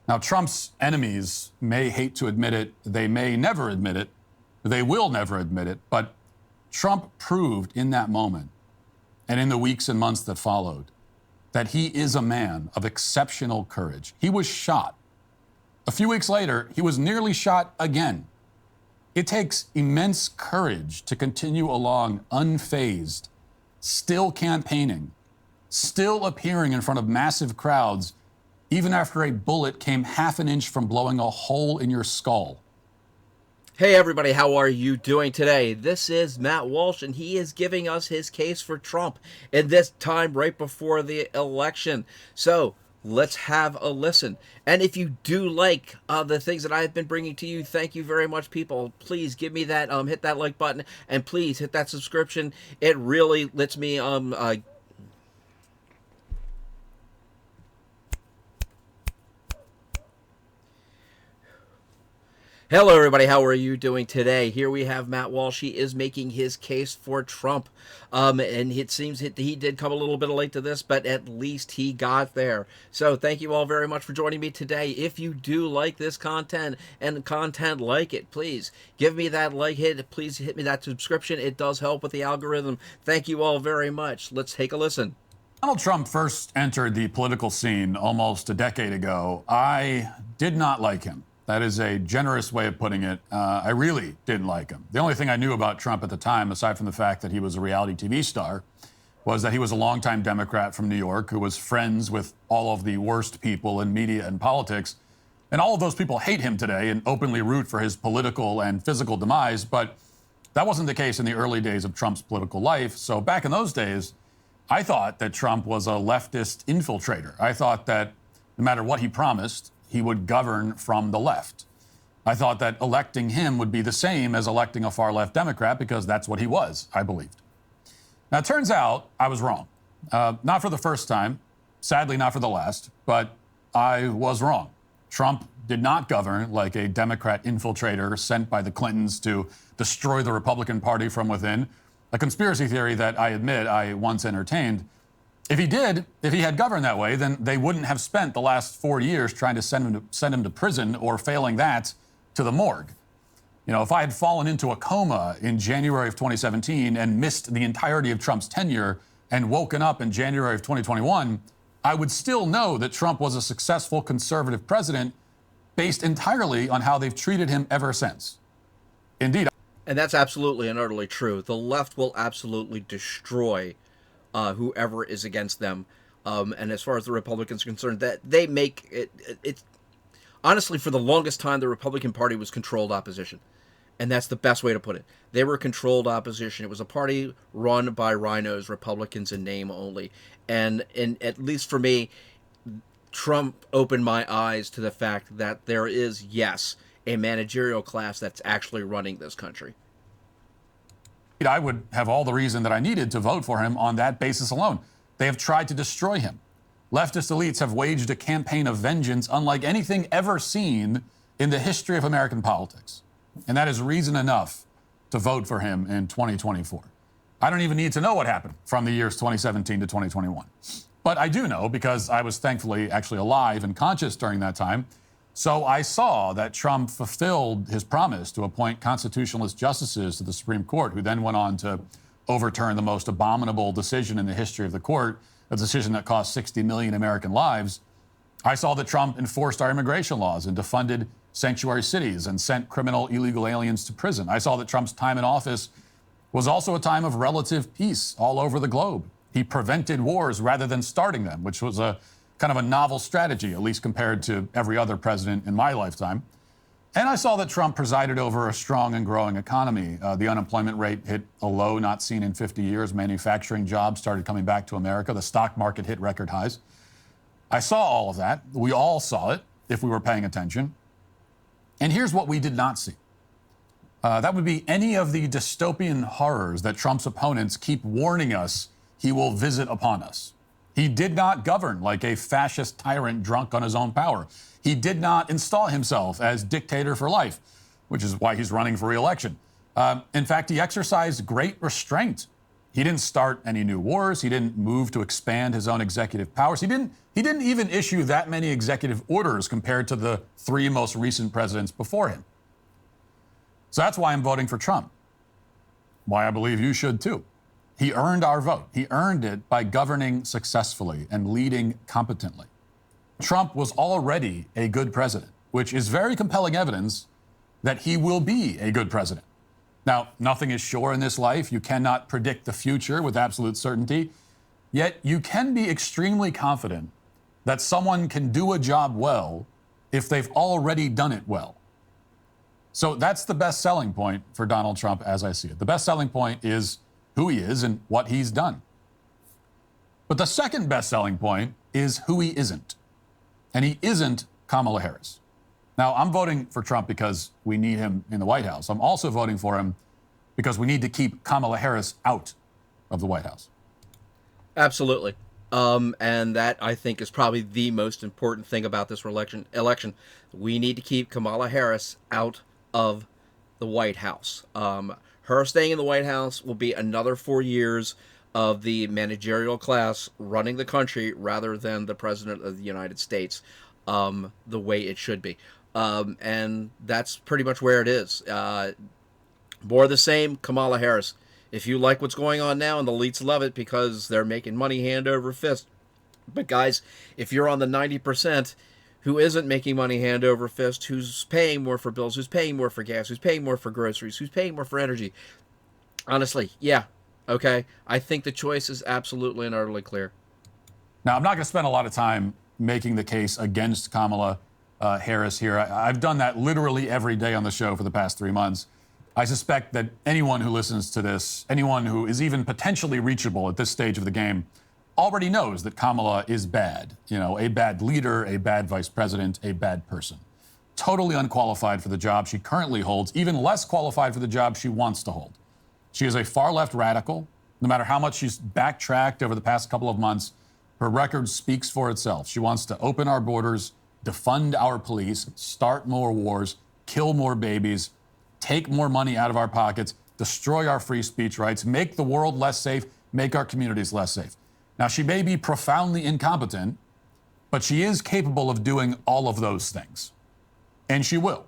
Now, Trump's enemies may hate to admit it. They may never admit it. They will never admit it. But Trump proved in that moment and in the weeks and months that followed that he is a man of exceptional courage. He was shot. A few weeks later, he was nearly shot again. It takes immense courage to continue along unfazed, still campaigning, still appearing in front of massive crowds, even after a bullet came half an inch from blowing a hole in your skull. Hey everybody, how are you doing today? This is Matt Walsh, and he is giving us his case for Trump in this time right before the election. So let's have a listen. And if you do like the things that I've been bringing to you, thank you very much, people. Please give me that, hit that like button, and please hit that subscription. It really lets me Hello, everybody. How are you doing today? Here we have Matt Walsh. He is making his case for Trump. And it seems he did come a little bit late to this, but at least he got there. So thank you all very much for joining me today. If you do like this content and content like it, please give me that like hit. Please hit me that subscription. It does help with the algorithm. Thank you all very much. Let's take a listen. Donald Trump first entered the political scene almost a decade ago. I did not like him. That is a generous way of putting it. I really didn't like him. The only thing I knew about Trump at the time, aside from the fact that he was a reality TV star, was that he was a longtime Democrat from New York who was friends with all of the worst people in media and politics. And all of those people hate him today and openly root for his political and physical demise. But that wasn't the case in the early days of Trump's political life. So back in those days, I thought that Trump was a leftist infiltrator. I thought that no matter what he promised, he would govern from the left. I thought that electing him would be the same as electing a far-left Democrat because that's what he was, I believed. Now, it turns out I was wrong. Not for the first time, sadly not for the last, but I was wrong. Trump did not govern like a Democrat infiltrator sent by the Clintons to destroy the Republican Party from within, a conspiracy theory that I admit I once entertained. If he had governed that way, then they wouldn't have spent the last 4 years trying to send him to prison or, failing that, to the morgue. You know, if I had fallen into a coma in January of 2017 and missed the entirety of Trump's tenure and woken up in January of 2021, I would still know that Trump was a successful conservative president based entirely on how they've treated him ever since. Indeed. And that's absolutely and utterly true. The left will absolutely destroy whoever is against them. And as far as the Republicans are concerned, that they make it honestly, for the longest time, the Republican Party was controlled opposition. And that's the best way to put it. They were controlled opposition. It was a party run by rhinos, Republicans in name only. And at least for me, Trump opened my eyes to the fact that there is, yes, a managerial class that's actually running this country. I would have all the reason that I needed to vote for him on that basis alone. They have tried to destroy him. Leftist elites have waged a campaign of vengeance unlike anything ever seen in the history of American politics. And that is reason enough to vote for him in 2024. I don't even need to know what happened from the years 2017 to 2021. But I do know, because I was thankfully actually alive and conscious during that time. So I saw that Trump fulfilled his promise to appoint constitutionalist justices to the Supreme Court, who then went on to overturn the most abominable decision in the history of the court, a decision that cost 60 million American lives. I saw that Trump enforced our immigration laws and defunded sanctuary cities and sent criminal illegal aliens to prison. I saw that Trump's time in office was also a time of relative peace all over the globe. He prevented wars rather than starting them, which was a kind of a novel strategy, at least compared to every other president in my lifetime. And I saw that Trump presided over a strong and growing economy. The unemployment rate hit a low not seen in 50 years. Manufacturing jobs started coming back to America. The stock market hit record highs. I saw all of that. We all saw it if we were paying attention. And here's what we did not see. That would be any of the dystopian horrors that Trump's opponents keep warning us he will visit upon us. He did not govern like a fascist tyrant drunk on his own power. He did not install himself as dictator for life, which is why he's running for re-election. In fact, he exercised great restraint He didn't start any new wars. He didn't move to expand his own executive powers. He didn't even issue that many executive orders compared to the 3 most recent presidents before him. So that's why I'm voting for Trump. Why I believe you should too. He earned our vote. He earned it by governing successfully and leading competently. Trump was already a good president, which is very compelling evidence that he will be a good president. Now, nothing is sure in this life. You cannot predict the future with absolute certainty. Yet you can be extremely confident that someone can do a job well if they've already done it well. So that's the best selling point for Donald Trump as I see it. The best selling point is who he is and what he's done. But the second best selling point is who he isn't. And he isn't Kamala Harris. Now, I'm voting for Trump because we need him in the White House. I'm also voting for him because we need to keep Kamala Harris out of the White House. Absolutely. And that, I think, is probably the most important thing about this election. We need to keep Kamala Harris out of the White House. Her staying in the White House will be another 4 years of the managerial class running the country rather than the President of the United States, the way it should be. And that's pretty much where it is. More of the same, Kamala Harris. If you like what's going on now, and the elites love it because they're making money hand over fist. But guys, if you're on the 90% who isn't making money hand over fist, who's paying more for bills, who's paying more for gas, who's paying more for groceries, who's paying more for energy, honestly, yeah, okay, I think the choice is absolutely and utterly clear. Now, I'm not going to spend a lot of time making the case against Kamala Harris here. I've done that literally every day on the show for the past 3 months. I suspect that anyone who listens to this, anyone who is even potentially reachable at this stage of the game, already knows that Kamala is bad. You know, a bad leader, a bad vice president, a bad person. Totally unqualified for the job she currently holds, even less qualified for the job she wants to hold. She is a far-left radical. No matter how much she's backtracked over the past couple of months, her record speaks for itself. She wants to open our borders, defund our police, start more wars, kill more babies, take more money out of our pockets, destroy our free speech rights, make the world less safe, make our communities less safe. Now, she may be profoundly incompetent, but she is capable of doing all of those things. And she will.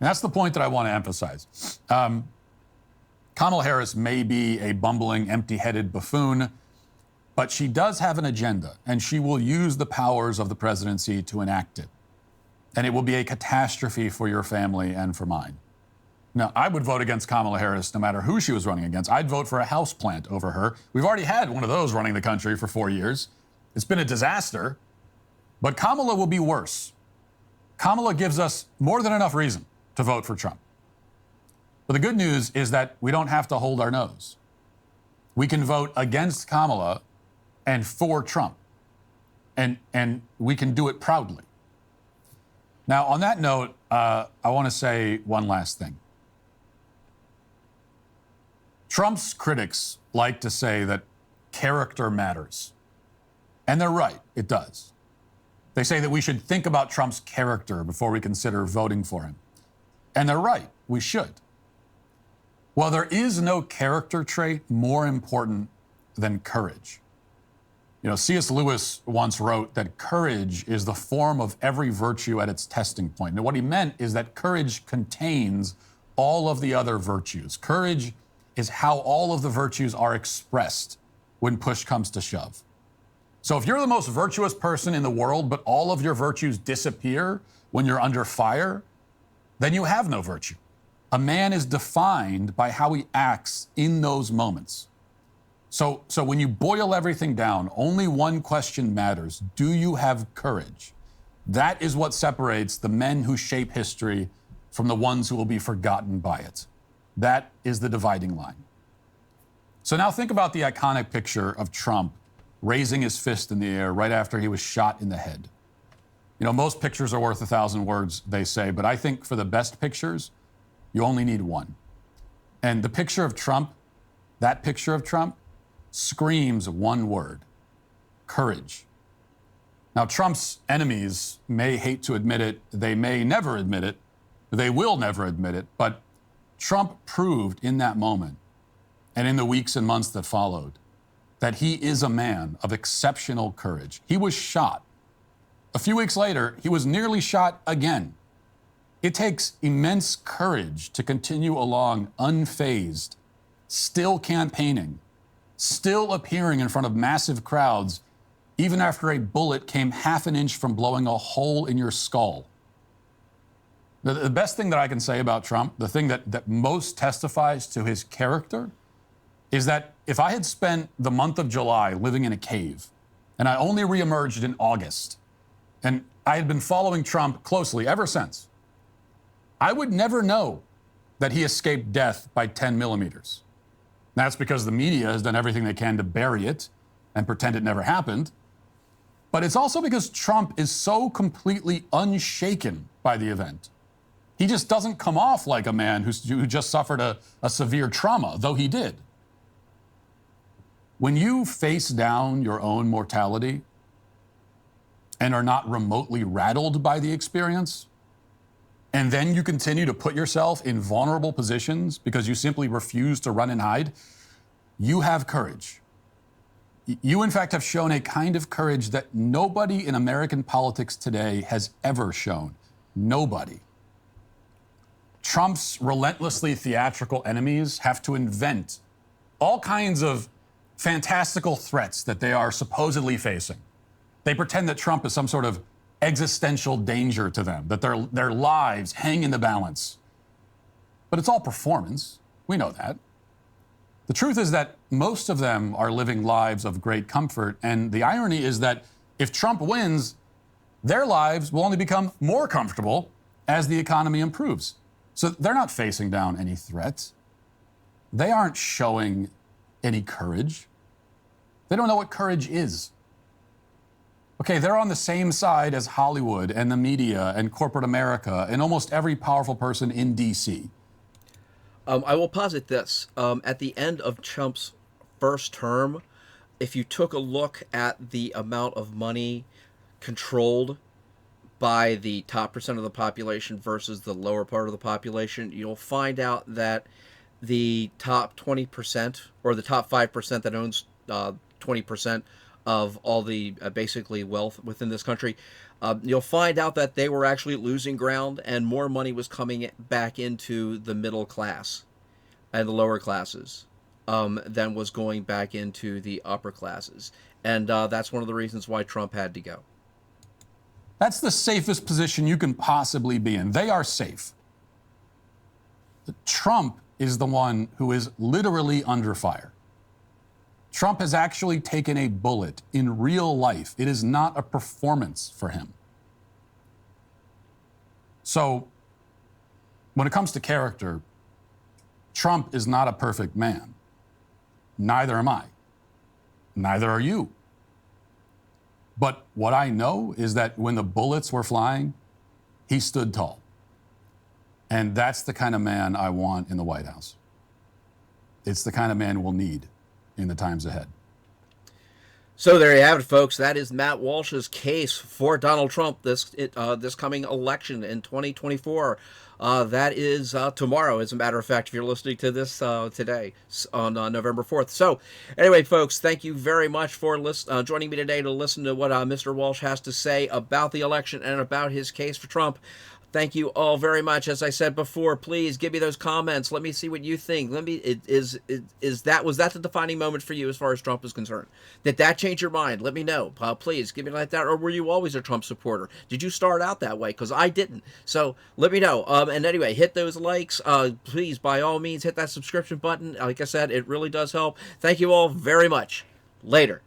And that's the point that I want to emphasize. Kamala Harris may be a bumbling, empty-headed buffoon, but she does have an agenda, and she will use the powers of the presidency to enact it. And it will be a catastrophe for your family and for mine. Now, I would vote against Kamala Harris no matter who she was running against. I'd vote for a houseplant over her. We've already had one of those running the country for 4 years. It's been a disaster. But Kamala will be worse. Kamala gives us more than enough reason to vote for Trump. But the good news is that we don't have to hold our nose. We can vote against Kamala and for Trump. And we can do it proudly. Now, on that note, I want to say one last thing. Trump's critics like to say that character matters. And they're right, it does. They say that we should think about Trump's character before we consider voting for him. And they're right, we should. Well, there is no character trait more important than courage. You know, C.S. Lewis once wrote that courage is the form of every virtue at its testing point. And what he meant is that courage contains all of the other virtues. Courage is how all of the virtues are expressed when push comes to shove. So if you're the most virtuous person in the world, but all of your virtues disappear when you're under fire, then you have no virtue. A man is defined by how he acts in those moments. So when you boil everything down, only one question matters. Do you have courage? That is what separates the men who shape history from the ones who will be forgotten by it. That is the dividing line. So now think about the iconic picture of Trump raising his fist in the air right after he was shot in the head. You know, most pictures are worth 1,000 words, they say, but I think for the best pictures, you only need one. And the picture of Trump, that picture of Trump, screams one word: courage. Now, Trump's enemies may hate to admit it, they may never admit it, they will never admit it, but Trump proved in that moment, and in the weeks and months that followed, that he is a man of exceptional courage. He was shot. A few weeks later, he was nearly shot again. It takes immense courage to continue along unfazed, still campaigning, still appearing in front of massive crowds, even after a bullet came half an inch from blowing a hole in your skull. The best thing that I can say about Trump, the thing that most testifies to his character, is that if I had spent the month of July living in a cave, and I only reemerged in August, and I had been following Trump closely ever since, I would never know that he escaped death by 10 millimeters. That's because the media has done everything they can to bury it and pretend it never happened. But it's also because Trump is so completely unshaken by the event. He just doesn't come off like a man who just suffered a severe trauma, though he did. When you face down your own mortality and are not remotely rattled by the experience, and then you continue to put yourself in vulnerable positions because you simply refuse to run and hide, you have courage. You, in fact, have shown a kind of courage that nobody in American politics today has ever shown. Nobody. Trump's relentlessly theatrical enemies have to invent all kinds of fantastical threats that they are supposedly facing. They pretend that Trump is some sort of existential danger to them, that their lives hang in the balance. But it's all performance. We know that. The truth is that most of them are living lives of great comfort, and the irony is that if Trump wins, their lives will only become more comfortable as the economy improves. So they're not facing down any threats. They aren't showing any courage. They don't know what courage is. Okay, they're on the same side as Hollywood and the media and corporate America and almost every powerful person in D.C. I will posit this. At the end of Trump's first term, if you took a look at the amount of money controlled by the top percent of the population versus the lower part of the population, you'll find out that the top 20% or the top 5% that owns 20% of all the basically wealth within this country, you'll find out that they were actually losing ground and more money was coming back into the middle class and the lower classes than was going back into the upper classes. And that's one of the reasons why Trump had to go. That's the safest position you can possibly be in. They are safe. Trump is the one who is literally under fire. Trump has actually taken a bullet in real life. It is not a performance for him. So, when it comes to character, Trump is not a perfect man. Neither am I. Neither are you. But what I know is that when the bullets were flying, he stood tall. And that's the kind of man I want in the White House. It's the kind of man we'll need in the times ahead. So there you have it, folks. That is Matt Walsh's case for Donald Trump this coming election in 2024. That is tomorrow, as a matter of fact, if you're listening to this today on November 4th. So anyway, folks, thank you very much for joining me today to listen to what Mr. Walsh has to say about the election and about his case for Trump. Thank you all very much. As I said before, please give me those comments. Let me see what you think. Was that the defining moment for you as far as Trump is concerned? Did that change your mind? Let me know. Please give me like that. Or were you always a Trump supporter? Did you start out that way? Because I didn't. So let me know. And anyway, hit those likes. Please, by all means, hit that subscription button. Like I said, it really does help. Thank you all very much. Later.